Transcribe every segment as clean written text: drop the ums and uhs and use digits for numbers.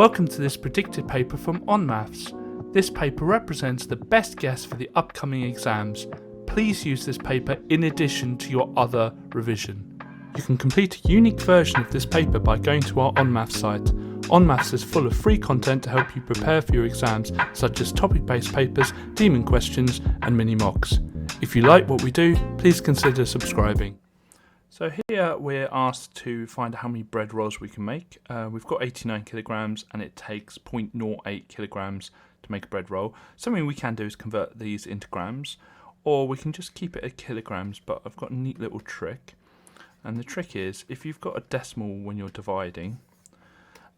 Welcome to this predicted paper from On Maths. This paper represents the best guess for the upcoming exams. Please use this paper in addition to your other revision. You can complete a unique version of this paper by going to our On Maths site. On Maths is full of free content to help you prepare for your exams, such as topic-based papers, demon questions, and mini mocks. If you like what we do, please consider subscribing. So here we're asked to find how many bread rolls we can make. We've got 89 kilograms and it takes 0.08 kilograms to make a bread roll. Something we can do is convert these into grams, or we can just keep it at kilograms, but I've got a neat little trick. And the trick is, if you've got a decimal when you're dividing,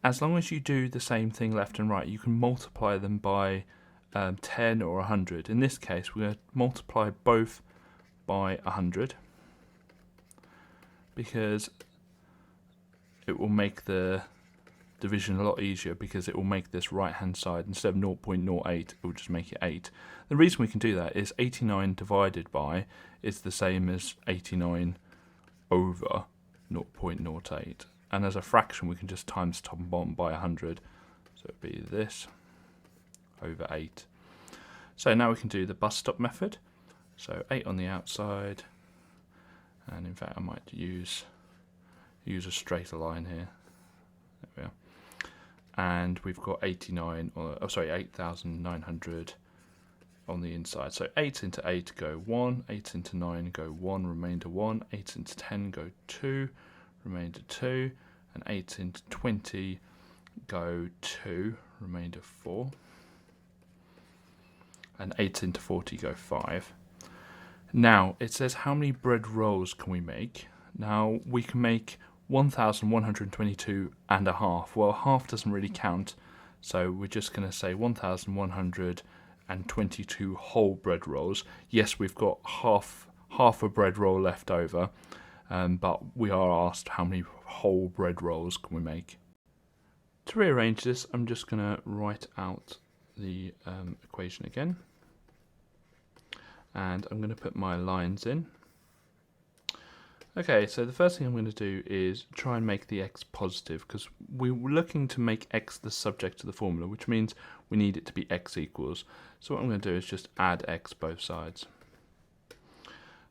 as long as you do the same thing left and right, you can multiply them by 10 or 100. In this case, we're going to multiply both by 100. Because it will make the division a lot easier, because it will make this right hand side, instead of 0.08, it will just make it 8. The reason we can do that is 89 divided by is the same as 89 over 0.08, and as a fraction we can just times top and bottom by 100, so it would be this over 8. So now we can do the bus stop method, so 8 on the outside. And in fact I might use a straighter line here. There we are. And we've got 8,900 on the inside. So 8 into 8 go 1, 8 into 9 go 1, remainder 1, 8 into 10 go 2, remainder 2, and 8 into 20 go 2, remainder 4, and 8 into 40 go 5. Now, it says how many bread rolls can we make? Now, we can make 1,122 and a half. Well, half doesn't really count, so we're just going to say 1,122 whole bread rolls. Yes, we've got half a bread roll left over, but we are asked how many whole bread rolls can we make. To rearrange this, I'm just going to write out the equation again. And I'm going to put my lines in. Okay, so the first thing I'm going to do is try and make the x positive, because we're looking to make x the subject of the formula, which means we need it to be x equals. So what I'm going to do is just add x both sides.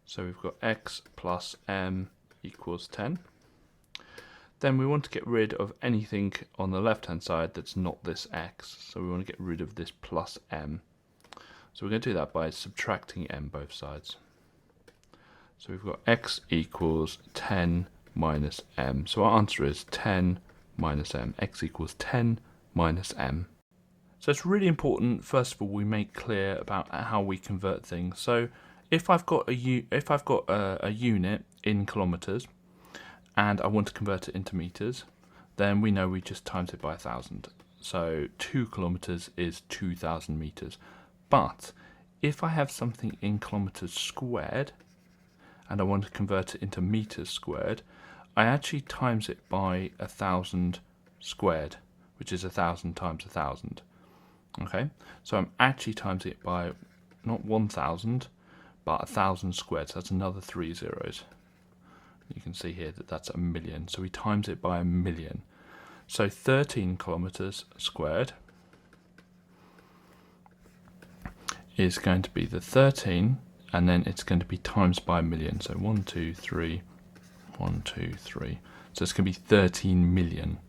So we've got x plus m equals 10. Then we want to get rid of anything on the left hand side that's not this x. So we want to get rid of this plus m. So we're going to do that by subtracting m both sides. So we've got x equals 10 minus m. So our answer is 10 minus m. X equals 10 minus m. So it's really important, first of all, we make clear about how we convert things. So if I've got a unit in kilometers and I want to convert it into meters, then we know we just times it by 1,000. So 2 kilometers is 2,000 meters. But if I have something in kilometers squared and I want to convert it into meters squared, I actually times it by 1,000 squared, which is 1,000 times 1,000. Okay, so I'm actually timesing it by not 1,000, but 1,000 squared. So that's another 3 zeros. You can see here that that's a million. So we times it by 1,000,000. So 13 kilometers squared is going to be the 13, and then it's going to be times by 1,000,000. So 1, 2, 3, 1, 2, 3. So it's going to be 13 million.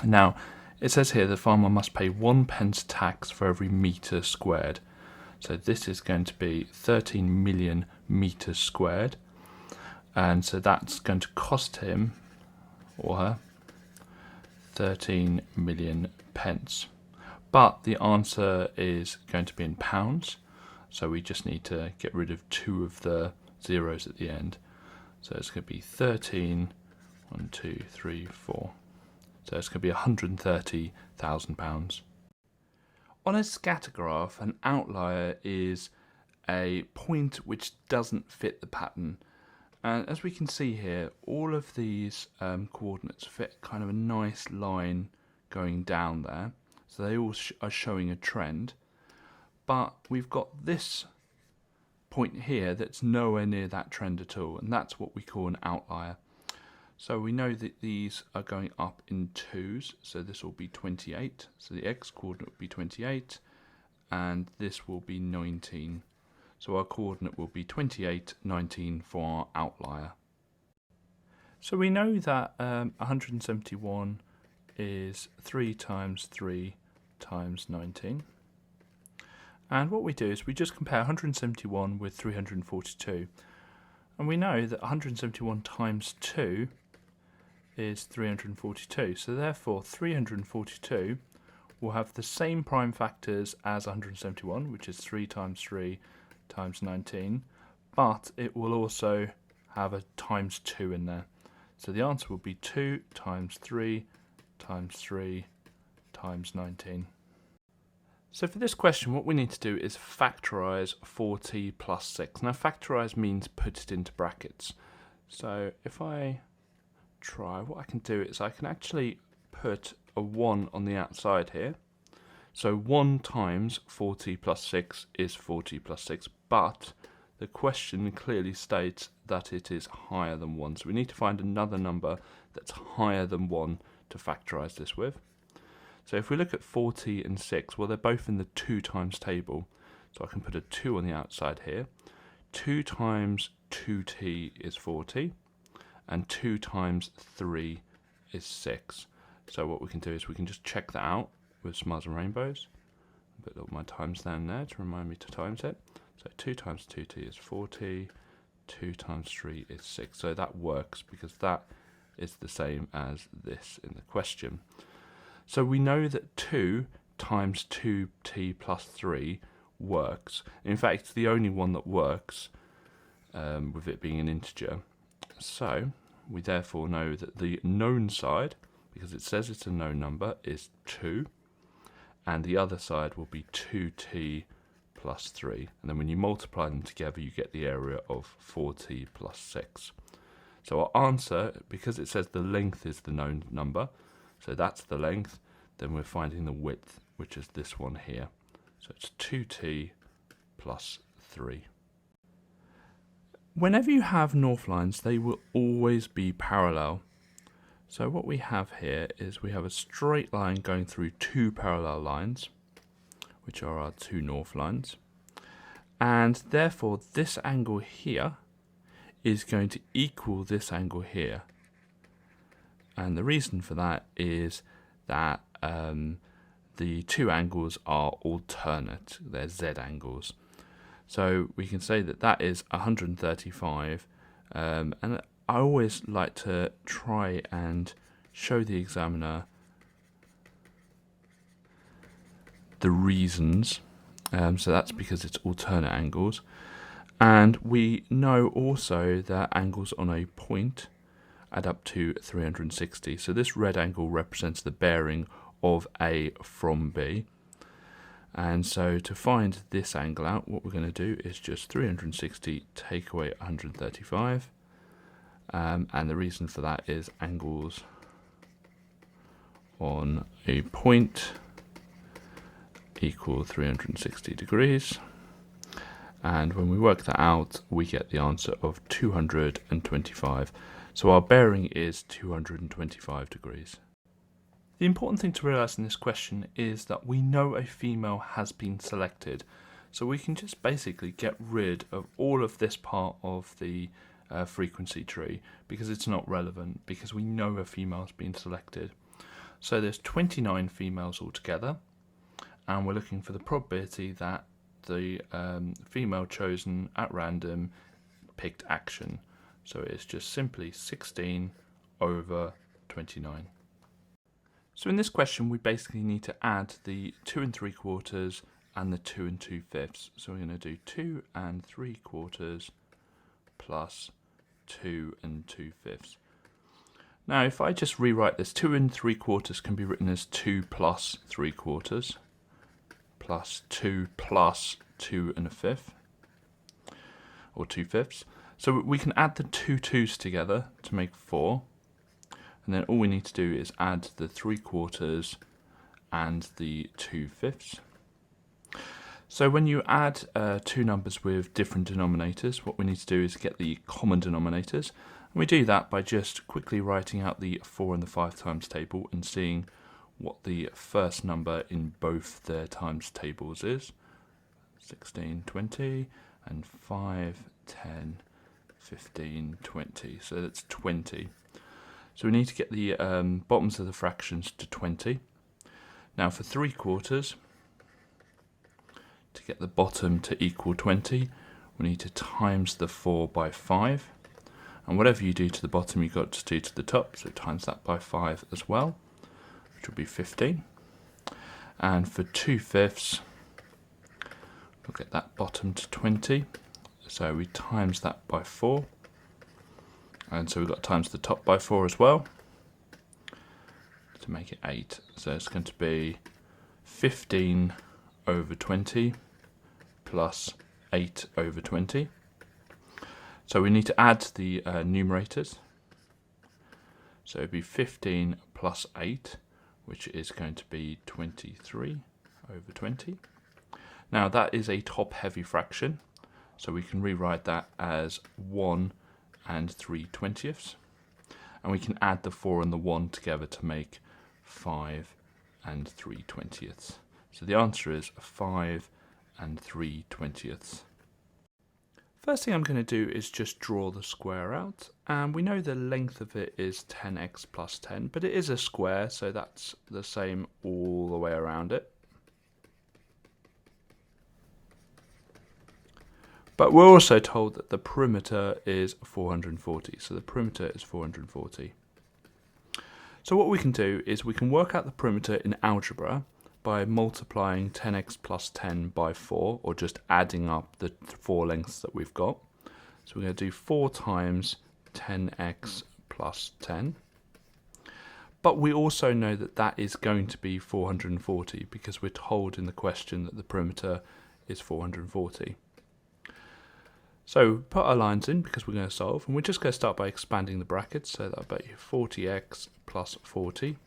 Now, it says here the farmer must pay 1 pence tax for every metre squared. So this is going to be 13 million metres squared. And so that's going to cost him or her 13 million pence. But the answer is going to be in pounds, so we just need to get rid of 2 of the zeros at the end. So it's going to be 13, 1, 2, 3, 4. So it's going to be £130,000. On a scatter graph, an outlier is a point which doesn't fit the pattern. And as we can see here, all of these coordinates fit kind of a nice line going down there. So they all are showing a trend, but we've got this point here that's nowhere near that trend at all, and that's what we call an outlier. So we know that these are going up in 2s, so this will be 28. So the x coordinate will be 28, and this will be 19. So our coordinate will be 28, 19 for our outlier. So we know that 171 is 3 times 3 times 19. And what we do is we just compare 171 with 342. And we know that 171 times 2 is 342. So therefore 342 will have the same prime factors as 171, which is 3 times 3 times 19, but it will also have a times 2 in there. So the answer will be 2 times 3 times 3 times 19. So for this question, what we need to do is factorise 4t plus 6. Now factorise means put it into brackets. So if I try, what I can do is I can actually put a 1 on the outside here. So 1 times 4t plus 6 is 4t plus 6, but the question clearly states that it is higher than 1. So we need to find another number that's higher than 1 to factorise this with. So if we look at 4t and 6, well, they're both in the 2 times table. So I can put a 2 on the outside here. 2 times 2t is 4t, and 2 times 3 is 6. So what we can do is we can just check that out with smiles and rainbows. Put all my times down there to remind me to times it. So 2 times 2t is 4t, 2 times 3 is 6. So that works because that is the same as this in the question. So we know that 2 times 2t plus 3 works. In fact, it's the only one that works with it being an integer. So we therefore know that the known side, because it says it's a known number, is 2. And the other side will be 2t plus 3. And then when you multiply them together, you get the area of 4t plus 6. So our answer, because it says the length is the known number, so that's the length, then we're finding the width, which is this one here. So it's 2t plus 3. Whenever you have north lines, they will always be parallel. So what we have here is we have a straight line going through 2 parallel lines, which are our 2 north lines. And therefore this angle here is going to equal this angle here. And the reason for that is that the 2 angles are alternate, they're z angles. So we can say that that is 135, and I always like to try and show the examiner the reasons. So that's because it's alternate angles. And we know also that angles on a point add up to 360. So this red angle represents the bearing of A from B. And so to find this angle out, what we're going to do is just 360 take away 135. And the reason for that is angles on a point equal 360 degrees. And when we work that out, we get the answer of 225. So our bearing is 225 degrees. The important thing to realise in this question is that we know a female has been selected. So we can just basically get rid of all of this part of the frequency tree because it's not relevant, because we know a female has been selected. So there's 29 females altogether, and we're looking for the probability that the female chosen at random picked action. So it's just simply 16 over 29. So in this question, we basically need to add the 2 3/4 and the 2 2/5. So we're going to do 2 3/4 plus 2 2/5. Now, if I just rewrite this, 2 3/4 can be written as 2 plus 3/4 plus 2 plus 2 1/5, or 2/5. So we can add the 2 2's together to make 4. And then all we need to do is add the 3/4 and the 2/5. So when you add two numbers with different denominators, what we need to do is get the common denominators. And We do that by just quickly writing out the 4 and the 5 times table and seeing what the first number in both their times tables is. 16, 20, and 5, 10, 15, 20. So that's 20. So we need to get the bottoms of the fractions to 20. Now for 3/4, to get the bottom to equal 20, we need to times the 4 by 5. And whatever you do to the bottom, you've got to do to the top, so times that by 5 as well, which will be 15. And for 2/5, we'll get that bottom to 20, so we times that by 4. And so we've got to times the top by 4 as well, to make it 8. So it's going to be 15 over 20 plus 8 over 20. So we need to add the numerators. So it would be 15 plus 8, which is going to be 23 over 20. Now that is a top-heavy fraction, so we can rewrite that as 1 and 3/20. And we can add the 4 and the 1 together to make 5 and 3/20. So the answer is 5 and 3/20. First thing I'm going to do is just draw the square out, and we know the length of it is 10x plus 10, but it is a square, so that's the same all the way around it. But we're also told that the perimeter is 440, so the perimeter is 440. So what we can do is we can work out the perimeter in algebra by multiplying 10x plus 10 by 4, or just adding up the 4 lengths that we've got. So we're going to do 4 times 10x plus 10. But we also know that that is going to be 440 because we're told in the question that the perimeter is 440. So put our lines in because we're going to solve, and we're just going to start by expanding the brackets, so that'll be 40x plus 40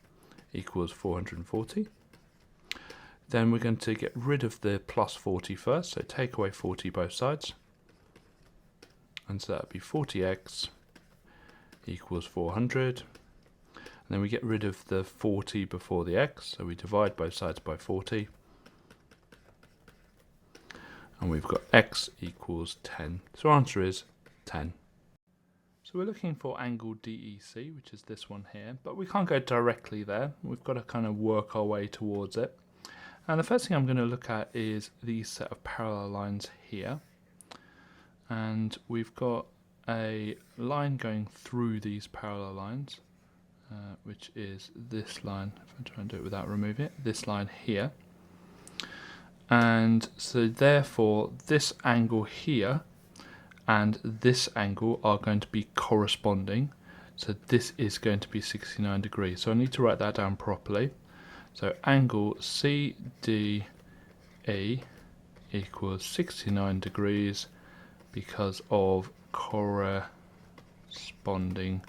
equals 440. Then we're going to get rid of the plus 40 first, so take away 40 both sides. And so that would be 40x equals 400. And then we get rid of the 40 before the x, so we divide both sides by 40. And we've got x equals 10. So our answer is 10. So we're looking for angle DEC, which is this one here, but we can't go directly there. We've got to kind of work our way towards it. And the first thing I'm going to look at is these set of parallel lines here. And we've got a line going through these parallel lines, which is this line. If I try and do it without removing it, this line here. And so therefore this angle here and this angle are going to be corresponding. So this is going to be 69 degrees. So I need to write that down properly. So angle CDE equals 69 degrees because of corresponding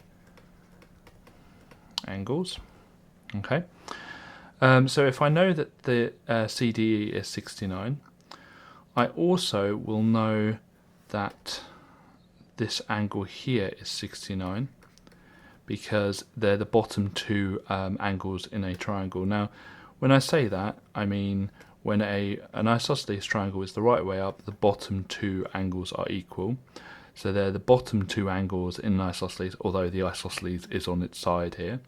angles. Okay. So if I know that the CDE is 69, I also will know that this angle here is 69 because they're the bottom 2 angles in a triangle. Now, when I say that, I mean when an isosceles triangle is the right way up, the bottom 2 angles are equal. So they're the bottom 2 angles in an isosceles, although the isosceles is on its side here.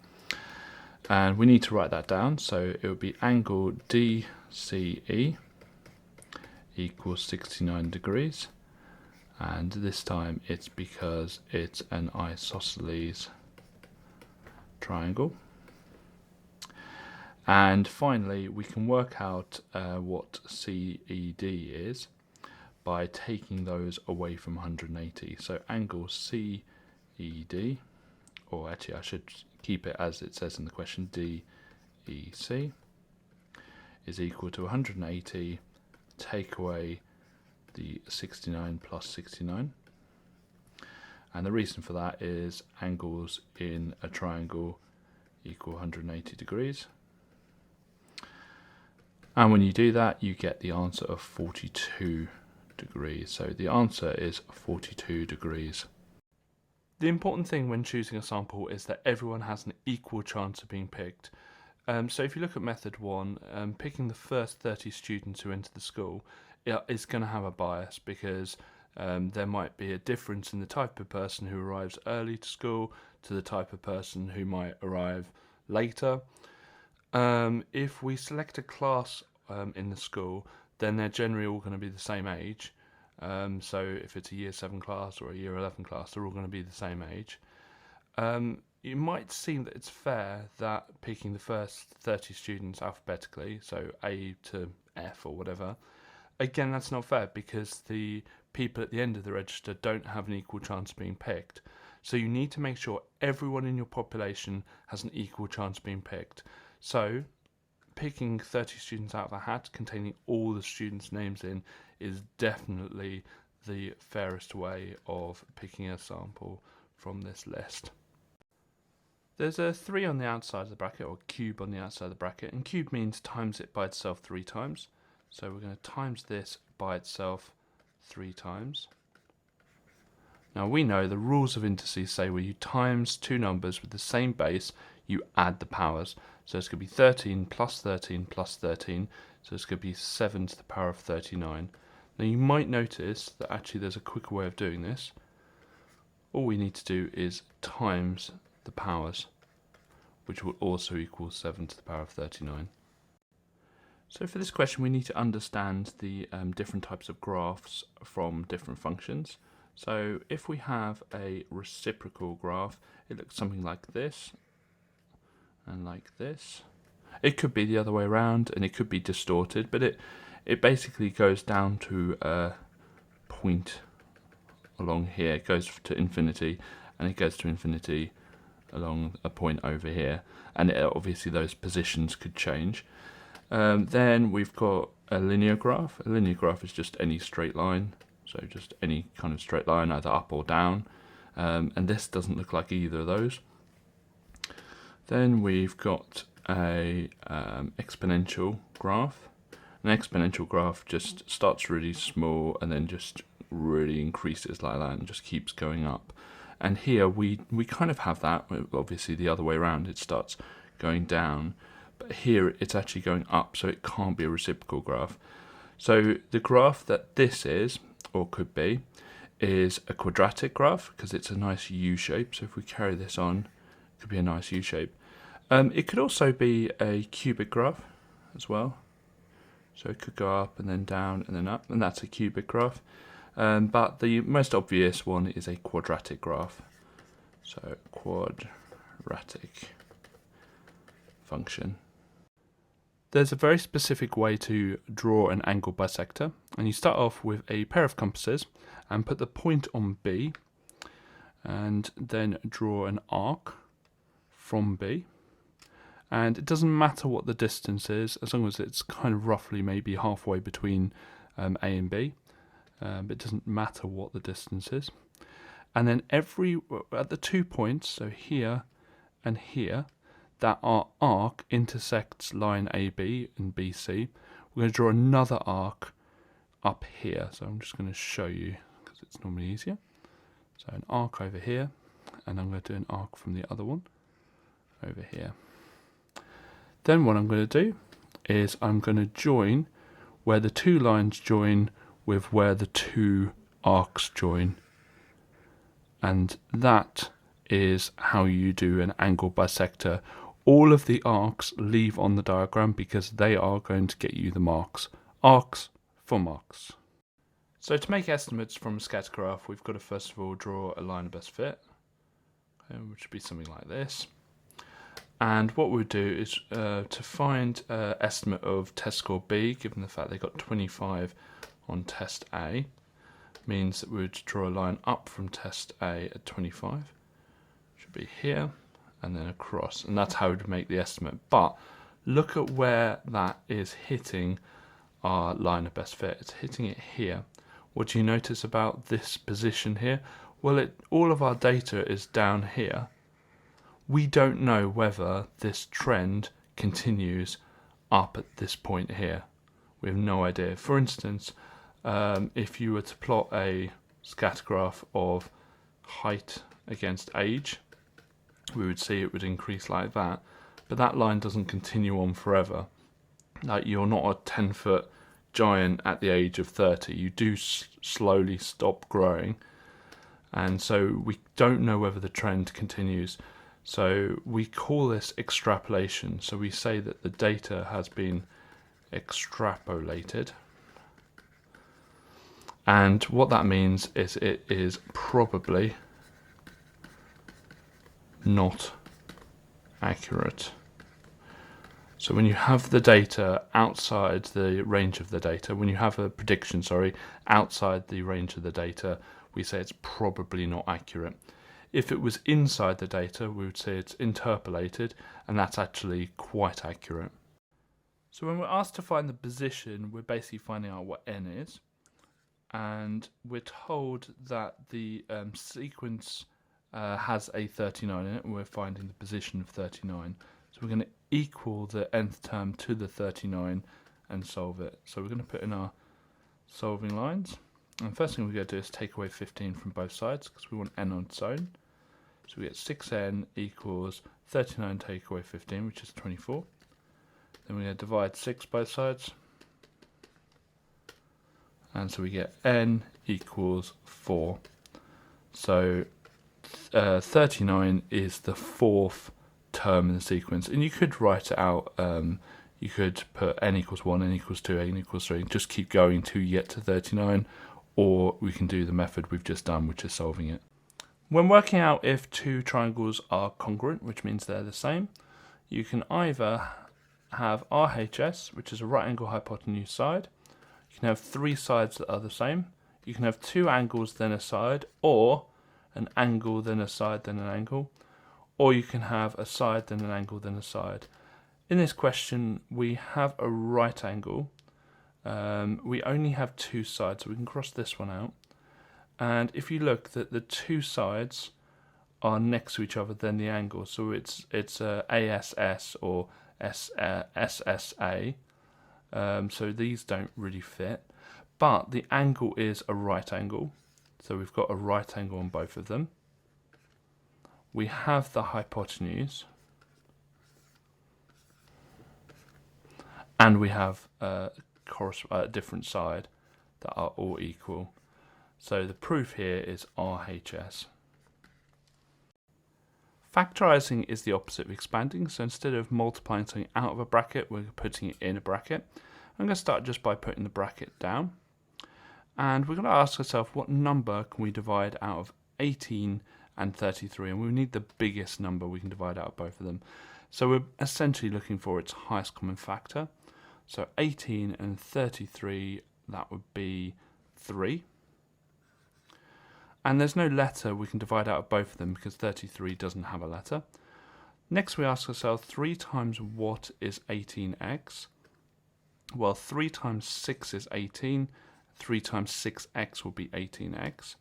And we need to write that down, so it would be angle DCE equals 69 degrees. And this time it's because it's an isosceles triangle. And finally, we can work out what CED is by taking those away from 180. So angle CED, or actually I should keep it as it says in the question, DEC, is equal to 180, take away the 69 plus 69. And the reason for that is angles in a triangle equal 180 degrees. And when you do that, you get the answer of 42 degrees. So the answer is 42 degrees. The important thing when choosing a sample is that everyone has an equal chance of being picked. So if you look at method 1, picking the first 30 students who enter the school is going to have a bias because there might be a difference in the type of person who arrives early to school to the type of person who might arrive later. If we select a class in the school, then they're generally all going to be the same age. So if it's a year 7 class or a year 11 class, they're all going to be the same age. It might seem that it's fair that picking the first 30 students alphabetically, so A to F or whatever, again, that's not fair because the people at the end of the register don't have an equal chance of being picked. So you need to make sure everyone in your population has an equal chance of being picked. So picking 30 students out of a hat containing all the students' names in is definitely the fairest way of picking a sample from this list. There's a 3 on the outside of the bracket, or cube on the outside of the bracket, and cube means times it by itself 3 times. So we're going to times this by itself 3 times. Now we know the rules of indices say when you times two numbers with the same base, you add the powers. So it's going to be 13 plus 13 plus 13, so it's going to be 7 to the power of 39. Now you might notice that actually there's a quicker way of doing this. All we need to do is times the powers, which will also equal 7 to the power of 39. So for this question we need to understand the different types of graphs from different functions. So if we have a reciprocal graph, it looks something like this and like this. It could be the other way around and it could be distorted, but it basically goes down to a point along here. It goes to infinity and it goes to infinity along a point over here, and obviously those positions could change. Then we've got a linear graph. A linear graph is just any straight line, so just any kind of straight line, either up or down, and this doesn't look like either of those. Then we've got a exponential graph. An exponential graph just starts really small and then just really increases like that and just keeps going up. And here we kind of have that, obviously the other way around, it starts going down, but here it's actually going up, so it can't be a reciprocal graph. So the graph that this is, or could be, is a quadratic graph, because it's a nice U shape, so if we carry this on, it could be a nice U shape. It could also be a cubic graph as well, so it could go up and then down and then up, and that's a cubic graph. But the most obvious one is a quadratic graph. So quadratic function. There's a very specific way to draw an angle bisector, and you start off with a pair of compasses and put the point on B and then draw an arc from B. And it doesn't matter what the distance is, as long as it's kind of roughly maybe halfway between A and B. It doesn't matter what the distance is. And then at the 2 points, so here and here, that our arc intersects line AB and BC, we're going to draw another arc up here. So I'm just going to show you because it's normally easier. So an arc over here, and I'm going to do an arc from the other one over here. Then what I'm going to do is I'm going to join where the two lines join with where the two arcs join, and that is how you do an angle bisector. All of the arcs leave on the diagram because they are going to get you the marks. Arcs for marks. So to make estimates from a scatter graph, we've got to first of all draw a line of best fit, which would be something like this. And what we'll do is to find estimate of test score B, given the fact they got 25 on test A, means that we would draw a line up from test A at 25, should be here, and then across, and that's how we would make the estimate. But look at where that is hitting our line of best fit. It's hitting it here. What do you notice about this position here? Well, all of our data is down here. We don't know whether this trend continues up at this point here. We have no idea. For instance, if you were to plot a scatter graph of height against age, we would see it would increase like that, but that line doesn't continue on forever. Like, you're not a 10-foot giant at the age of 30. You do slowly stop growing, and so we don't know whether the trend continues. So we call this extrapolation. So we say that the data has been extrapolated, and what that means is it is probably not accurate. So when you have the data outside the range of the data, when you have a prediction, outside the range of the data, we say it's probably not accurate. If it was inside the data, we would say it's interpolated, and that's actually quite accurate. So when we're asked to find the position, we're basically finding out what n is, and we're told that the sequence has a 39 in it, and we're finding the position of 39. So we're going to equal the nth term to the 39 and solve it. So we're going to put in our solving lines. And the first thing we're going to do is take away 15 from both sides, because we want n on its own. So we get 6n equals 39 take away 15, which is 24. Then we're going to divide 6 both sides. And so we get n equals 4. So 39 is the fourth term in the sequence, and you could write it out. You could put n equals 1, n equals 2, n equals 3, just keep going till you get to 39, or we can do the method we've just done, which is solving it. When working out if two triangles are congruent, which means they're the same, you can either have RHS, which is a right angle hypotenuse side. You can have three sides that are the same. You can have two angles then a side, or an angle then a side then an angle, or you can have a side then an angle then a side. In this question, we have a right angle. We only have two sides, so we can cross this one out. And if you look, that the two sides are next to each other, then the angle. So it's ASS or SSA. So these don't really fit. But the angle is a right angle. So we've got a right angle on both of them. We have the hypotenuse. And we have a different side that are all equal. So the proof here is RHS. Factorising is the opposite of expanding. So instead of multiplying something out of a bracket, we're putting it in a bracket. I'm going to start just by putting the bracket down. And we're going to ask ourselves, what number can we divide out of 18 and 33? And we need the biggest number we can divide out of both of them. So we're essentially looking for its highest common factor. So 18 and 33, that would be 3. And there's no letter we can divide out of both of them because 33 doesn't have a letter. Next we ask ourselves, 3 times what is 18x? Well, 3 times 6 is 18. 3 times 6x will be 18x.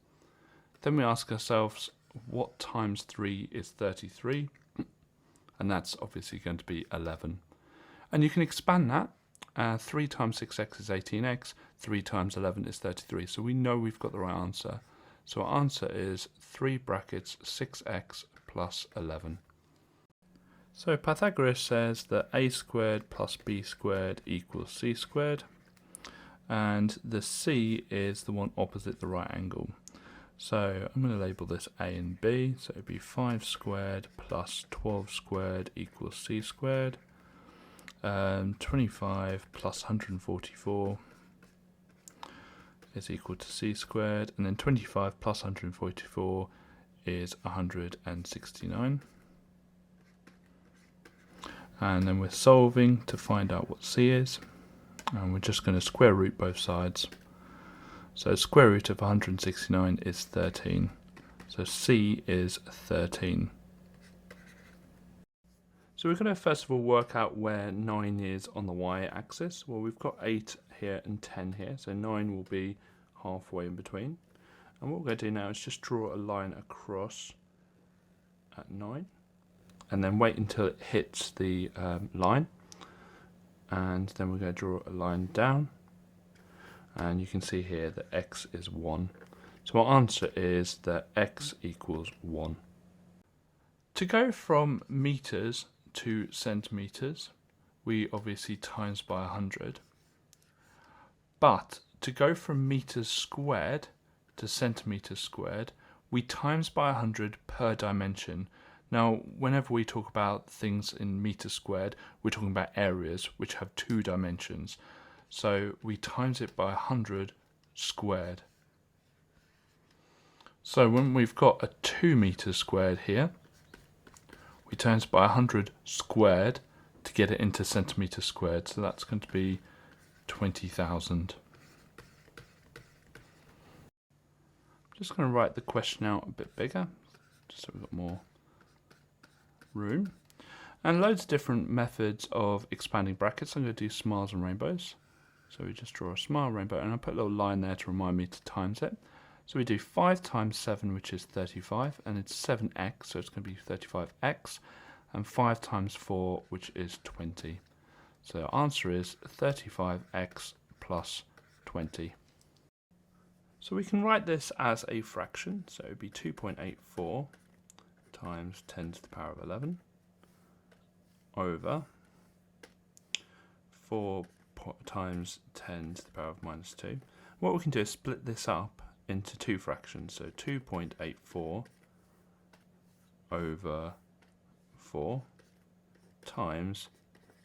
Then we ask ourselves, what times 3 is 33? And that's obviously going to be 11. And you can expand that. 3 times 6x is 18x. 3 times 11 is 33. So we know we've got the right answer. So our answer is 3 brackets 6x plus 11. So Pythagoras says that a squared plus b squared equals c squared. And the c is the one opposite the right angle. So I'm going to label this a and b. So it would be 5 squared plus 12 squared equals c squared. 25 plus 144 is equal to c squared, and then 25 plus 144 is 169. And then we're solving to find out what c is, and we're just going to square root both sides. So square root of 169 is 13, so c is 13. So we're going to first of all work out where 9 is on the y-axis. Well, we've got 8 here and 10 here, so 9 will be halfway in between. And what we're going to do now is just draw a line across at 9, and then wait until it hits the line. And then we're going to draw a line down, and you can see here that x is 1. So our answer is that x equals 1. To go from meters to centimeters, we obviously times by 100. But to go from meters squared to centimeters squared, we times by 100 per dimension. Now, whenever we talk about things in meters squared, we're talking about areas which have 2 dimensions. So we times it by 100 squared. So when we've got a 2 meters squared here, we times by 100 squared to get it into centimeters squared. So that's going to be 20,000. Just going to write the question out a bit bigger, just so we've got more room. And loads of different methods of expanding brackets. I'm going to do smiles and rainbows. So we just draw a smile rainbow, and I'll put a little line there to remind me to times it. So we do 5 times 7, which is 35, and it's 7x, so it's going to be 35x, and 5 times 4, which is 20. So our answer is 35x plus 20. So we can write this as a fraction, so it would be 2.84 times 10 to the power of 11 over 4 times 10 to the power of minus 2. What we can do is split this up into 2 fractions, so 2.84 over 4 times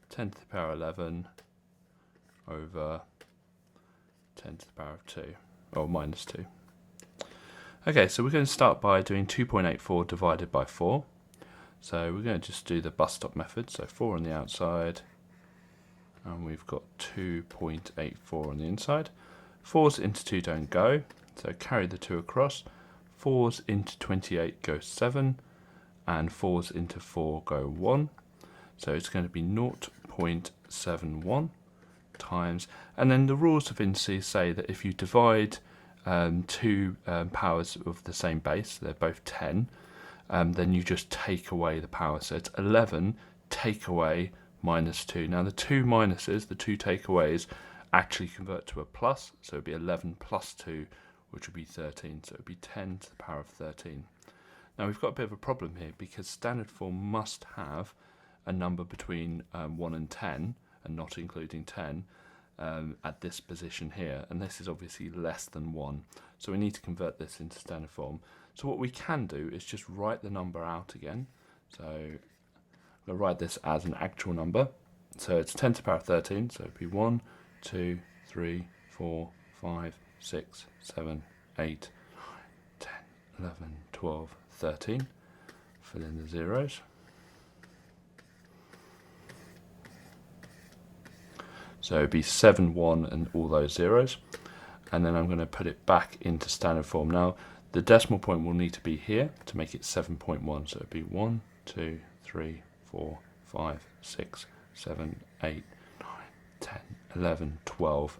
10 to the power 11 over 10 to the power of 2, or minus 2. Okay, so we're going to start by doing 2.84 divided by 4. So we're going to just do the bus stop method, so 4 on the outside, and we've got 2.84 on the inside. 4's into 2 don't go, so carry the 2 across. 4's into 28 go 7, and 4's into 4 go 1. So it's going to be 0.71 times, and then the rules of indices say that if you divide 2 powers of the same base, they're both 10, then you just take away the power. So it's 11 take away minus 2. Now the 2 minuses, the 2 takeaways, actually convert to a plus, so it would be 11 plus 2, which would be 13, so it would be 10 to the power of 13. Now we've got a bit of a problem here, because standard form must have a number between 1 and 10, and not including 10, at this position here, and this is obviously less than 1, so we need to convert this into standard form. So what we can do is just write the number out again. So I'm going to write this as an actual number, so it's 10 to the power of 13, so it would be 1, 2, 3, 4, 5, 6, 7, 8, 10, 11, 12, 13. Fill in the zeros. So it would be 7, 1, and all those zeros. And then I'm going to put it back into standard form. Now, the decimal point will need to be here to make it 7.1. So it would be 1, 2, 3, 4, 5, 6, 7, 8, 9, 10, 11, 12.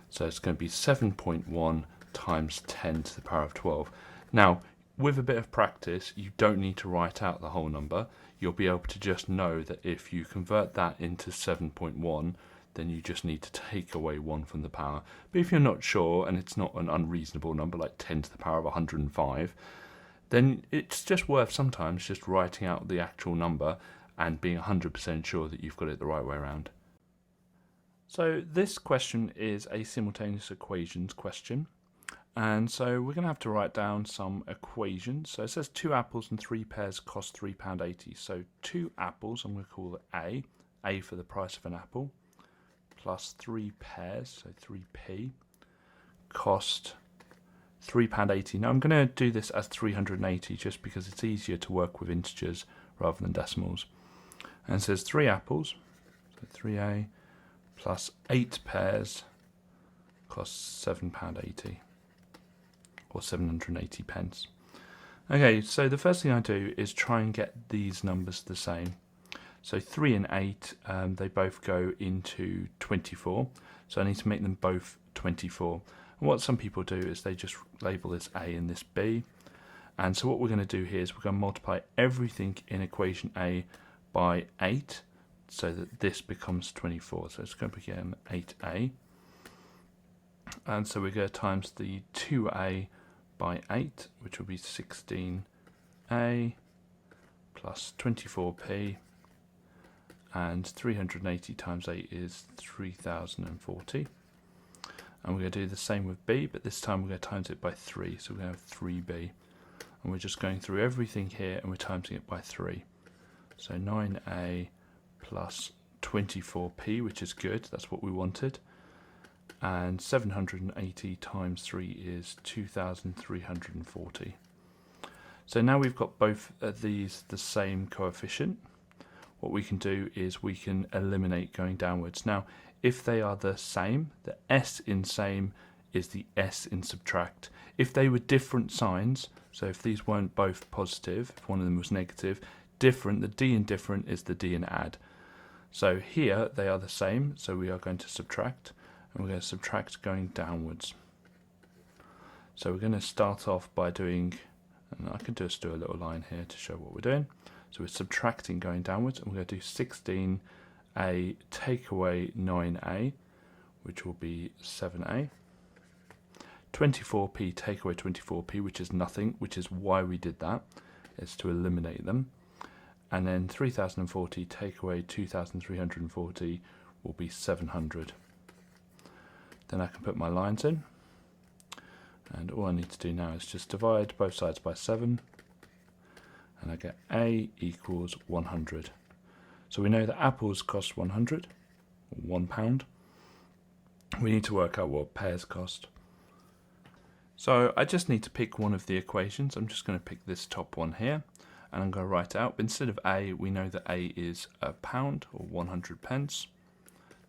So it's going to be 7.1 times 10 to the power of 12. Now, with a bit of practice, you don't need to write out the whole number. You'll be able to just know that if you convert that into 7.1, then you just need to take away 1 from the power. But if you're not sure, and it's not an unreasonable number like 10 to the power of 105, then it's just worth sometimes just writing out the actual number and being 100% sure that you've got it the right way around. So this question is a simultaneous equations question. And so we're going to have to write down some equations. So it says 2 apples and 3 pears cost £3.80. So 2 apples, I'm going to call it A for the price of an apple, plus 3 pears, so 3p, cost £3.80. Now I'm going to do this as 380 just because it's easier to work with integers rather than decimals. And it says 3 apples, so 3a, plus 8 pears, costs £7.80, or 780 pence. Okay, so the first thing I do is try and get these numbers the same. So 3 and 8, they both go into 24, so I need to make them both 24. And what some people do is they just label this A and this B. And so what we're going to do here is we're going to multiply everything in equation A by 8, so that this becomes 24. So it's going to become 8A. And so we're going to times the 2A by 8, which will be 16a plus 24p, and 380 times 8 is 3040. And we're going to do the same with b, but this time we're going to times it by 3, so we're going to have 3b. And we're just going through everything here and we're timesing it by 3. So 9a plus 24p, which is good, that's what we wanted. And 780 times 3 is 2340. So now we've got both of these the same coefficient. What we can do is we can eliminate going downwards. Now, if they are the same, the s in same is the s in subtract. If they were different signs, so if these weren't both positive, if one of them was negative, different, the d in different is the d in add. So here they are the same, so we are going to subtract, and we're going to subtract going downwards. So we're going to start off by doing, and I can just do a little line here to show what we're doing. So we're subtracting going downwards, and we're going to do 16a take away 9a, which will be 7a. 24p take away 24p, which is nothing, which is why we did that, is to eliminate them. And then 3040 take away 2340 will be 700. Then I can put my lines in, and all I need to do now is just divide both sides by 7, and I get a equals 100. So we know that apples cost 100, or £1. We need to work out what pears cost. So I just need to pick one of the equations. I'm just going to pick this top one here, and I'm going to write out. But instead of a, we know that a is £1 or 100 pence.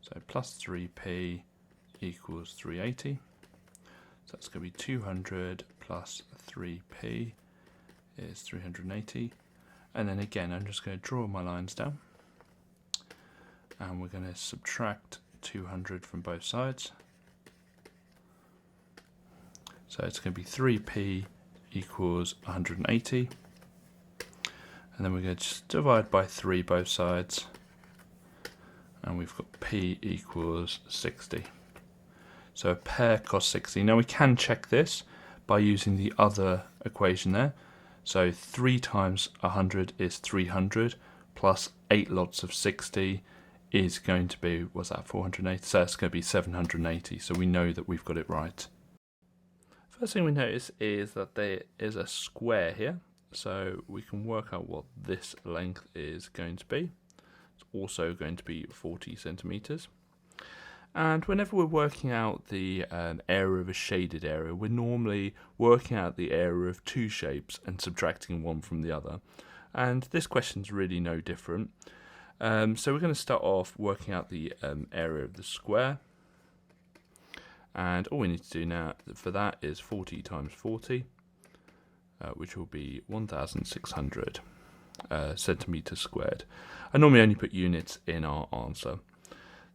So plus 3p equals 380. So that's going to be 200 plus 3p is 380. And then again, I'm just going to draw my lines down. And we're going to subtract 200 from both sides. So it's going to be 3p equals 180. And then we're going to just divide by 3 both sides. And we've got p equals 60. So a pear costs 60. Now we can check this by using the other equation there. So 3 times 100 is 300, plus 8 lots of 60 is going to be, what's that, 480? So it's going to be 780. So we know that we've got it right. First thing we notice is that there is a square here. So we can work out what this length is going to be. It's also going to be 40 centimeters. And whenever we're working out the area of a shaded area, we're normally working out the area of two shapes and subtracting one from the other. And this question's really no different. So we're going to start off working out the area of the square. And all we need to do now for that is 40 times 40, which will be 1,600 centimeters squared. I normally only put units in our answer.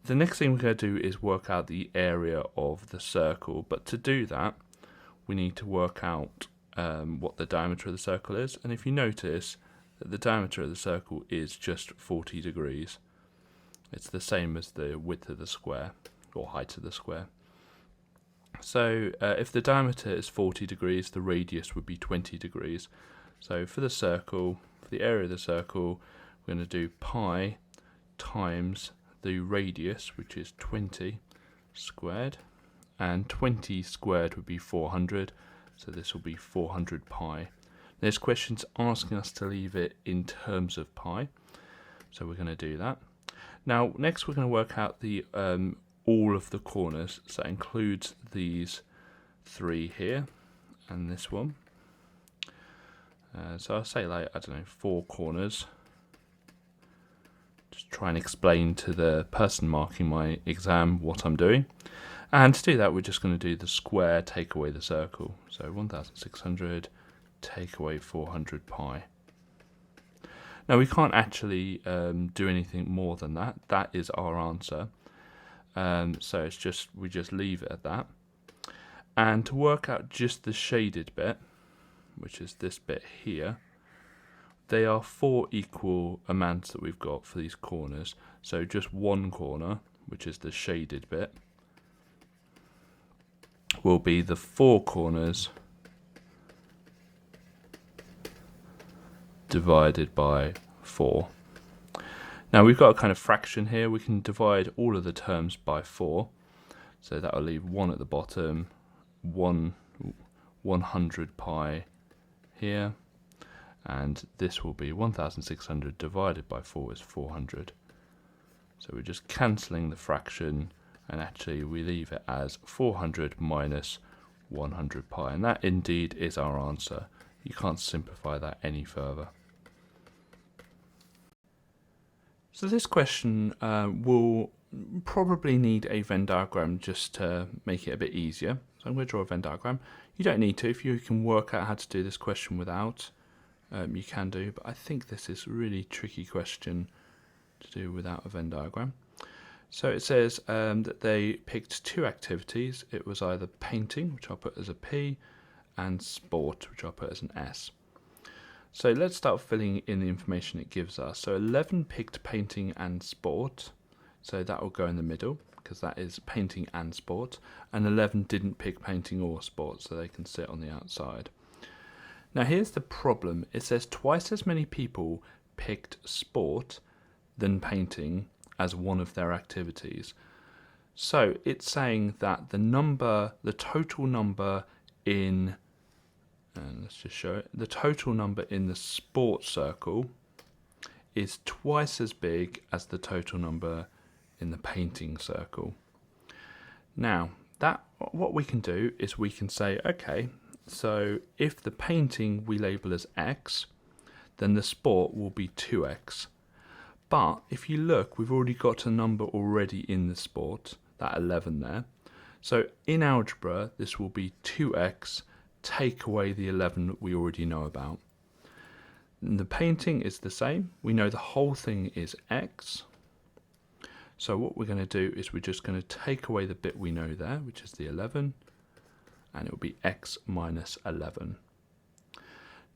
The next thing we're going to do is work out the area of the circle, but to do that we need to work out what the diameter of the circle is, and if you notice that the diameter of the circle is just 40 degrees. It's the same as the width of the square, or height of the square. So if the diameter is 40 degrees, the radius would be 20 degrees. So for the circle, for the area of the circle, we're going to do pi times the radius, which is 20 squared, and 20 squared would be 400, so this will be 400 pi. This question's asking us to leave it in terms of pi, so we're going to do that. Now next we're going to work out the all of the corners, so that includes these 3 here and this one. So I'll say, like, I don't know, 4 corners. Just try and explain to the person marking my exam what I'm doing. And to do that, we're just going to do the square take away the circle. So 1,600 take away 400 pi. Now we can't actually do anything more than that. That is our answer. So it's just, we just leave it at that. And to work out just the shaded bit, which is this bit here, they are 4 equal amounts that we've got for these corners. So just one corner, which is the shaded bit, will be the 4 corners divided by 4. Now we've got a kind of fraction here. We can divide all of the terms by 4. So that will leave 1 at the bottom, 100 pi here, and this will be 1600 divided by 4 is 400. So we're just cancelling the fraction, and actually we leave it as 400 minus 100 pi, and that indeed is our answer. You can't simplify that any further. So this question will probably need a Venn diagram just to make it a bit easier. So I'm going to draw a Venn diagram. You don't need to. If you can work out how to do this question without, you can do, but I think this is a really tricky question to do without a Venn diagram. So it says that they picked 2 activities. It was either painting, which I'll put as a P, and sport, which I'll put as an S. So let's start filling in the information it gives us. So 11 picked painting and sport, so that will go in the middle because that is painting and sport, and 11 didn't pick painting or sport, so they can sit on the outside. Now here's the problem. It says twice as many people picked sport than painting as one of their activities. So it's saying that the total number in, and let's just show it, the total number in the sport circle is twice as big as the total number in the painting circle. Now, what we can do is we can say, okay, so if the painting we label as X, then the sport will be 2X. But if you look, we've already got a number already in the sport, that 11 there. So in algebra, this will be 2X, take away the 11 that we already know about. And the painting is the same. We know the whole thing is X. So what we're going to do is we're just going to take away the bit we know there, which is the 11, and it will be X minus 11.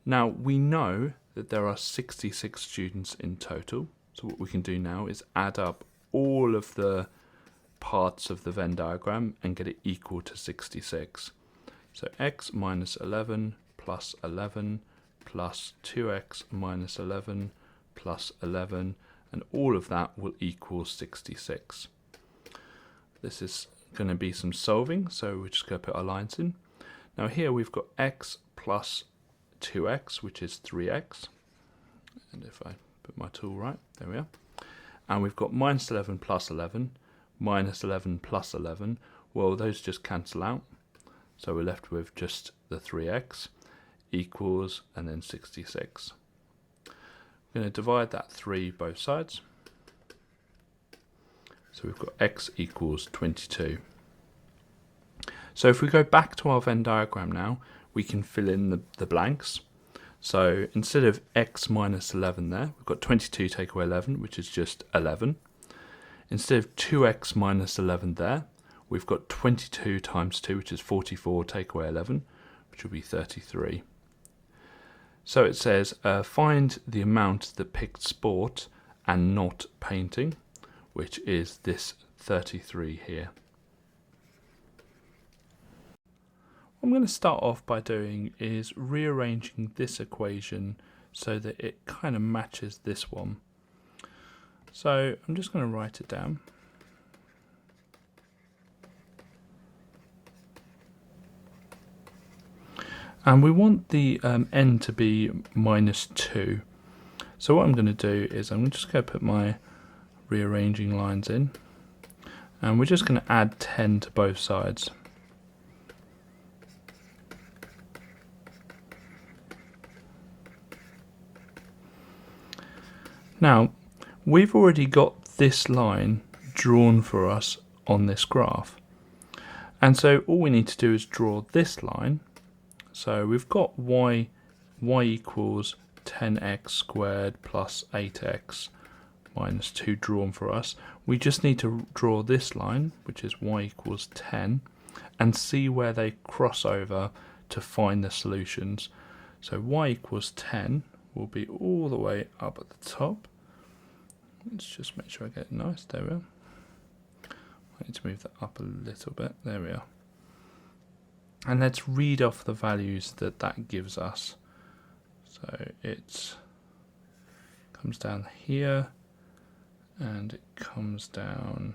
Now we know that there are 66 students in total. So what we can do now is add up all of the parts of the Venn diagram and get it equal to 66. So X minus 11 plus 11 plus 2X minus 11 plus 11, and all of that will equal 66. This is going to be some solving, so we're just going to put our lines in. Now here we've got X plus 2X, which is 3X. And if I put my tool right, there we are. And we've got minus 11 plus 11, minus 11 plus 11. Well, those just cancel out. So we're left with just the 3X equals, and then 66. I'm going to divide that 3 both sides. So we've got X equals 22. So if we go back to our Venn diagram now, we can fill in the blanks. So instead of X minus 11 there, we've got 22 take away 11, which is just 11. Instead of 2X minus 11 there, we've got 22 times 2, which is 44, take away 11, which will be 33. So it says, find the amount that picked sport and not painting, which is this 33 here. What I'm going to start off by doing is rearranging this equation so that it kind of matches this one. So I'm just going to write it down. And we want the n to be minus 2. So what I'm going to do is I'm just going to put my rearranging lines in. And we're just going to add 10 to both sides. Now, we've already got this line drawn for us on this graph. And so all we need to do is draw this line. So we've got y equals 10x squared plus 8x minus 2 drawn for us. We just need to draw this line, which is y equals 10, and see where they cross over to find the solutions. So y equals 10 will be all the way up at the top. Let's just make sure I get it nice. There we are. I need to move that up a little bit. There we are. And let's read off the values that gives us. So it's comes down here, and it comes down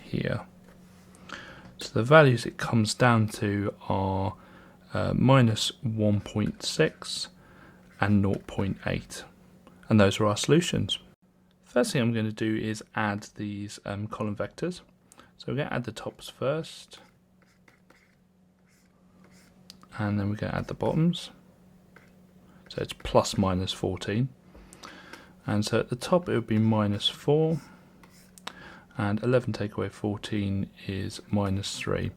here. So the values it comes down to are minus 1.6 and 0.8, and those are our solutions. First thing I'm going to do is add these column vectors. So we're going to add the tops first, and then we're going to add the bottoms. So it's plus minus 14, and so at the top it would be minus 4, and 11 take away 14 is minus 3.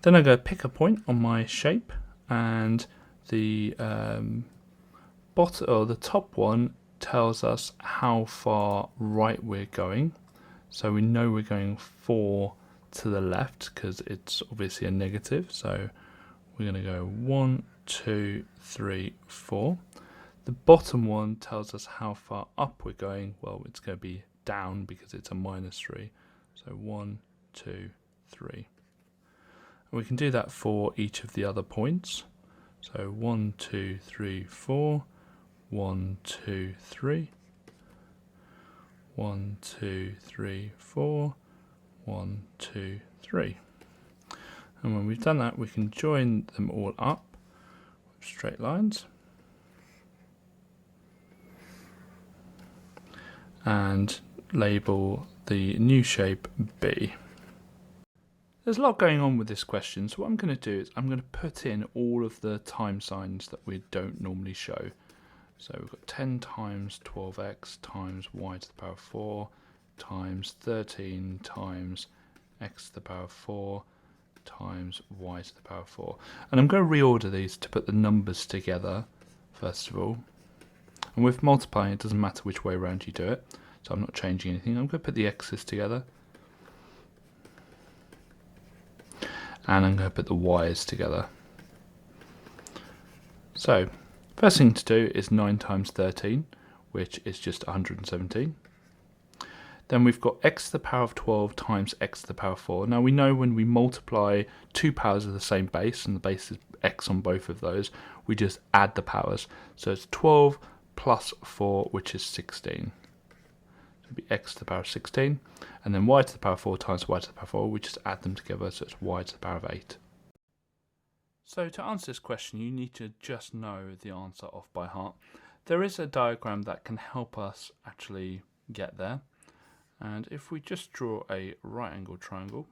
Then I'm going to pick a point on my shape, and the the top one tells us how far right we're going. So we know we're going 4 to the left because it's obviously a negative. So we're going to go 1, 2, 3, 4. The bottom one tells us how far up we're going. Well, it's going to be down because it's a minus 3. So 1, 2, 3. And we can do that for each of the other points. So 1, 2, 3, 4. 1, 2, 3. 1, 2, 3, 4. 1, 2, 3. And when we've done that, we can join them all up with straight lines. And label the new shape B. There's a lot going on with this question, so what I'm going to do is I'm going to put in all of the time signs that we don't normally show. So we've got 10 times 12x times y to the power 4 times 13 times x to the power 4 times y to the power 4. And I'm going to reorder these to put the numbers together, first of all. And with multiplying, it doesn't matter which way around you do it, so I'm not changing anything. I'm going to put the x's together. And I'm going to put the y's together. So, first thing to do is 9 times 13, which is just 117. Then we've got x to the power of 12 times x to the power of 4. Now we know when we multiply two powers of the same base, and the base is x on both of those, we just add the powers. So it's 12 plus 4, which is 16. So it'll be x to the power of 16. And then y to the power of 4 times y to the power of 4, we just add them together, so it's y to the power of 8. So to answer this question, you need to just know the answer off by heart. There is a diagram that can help us actually get there. And if we just draw a right angle triangle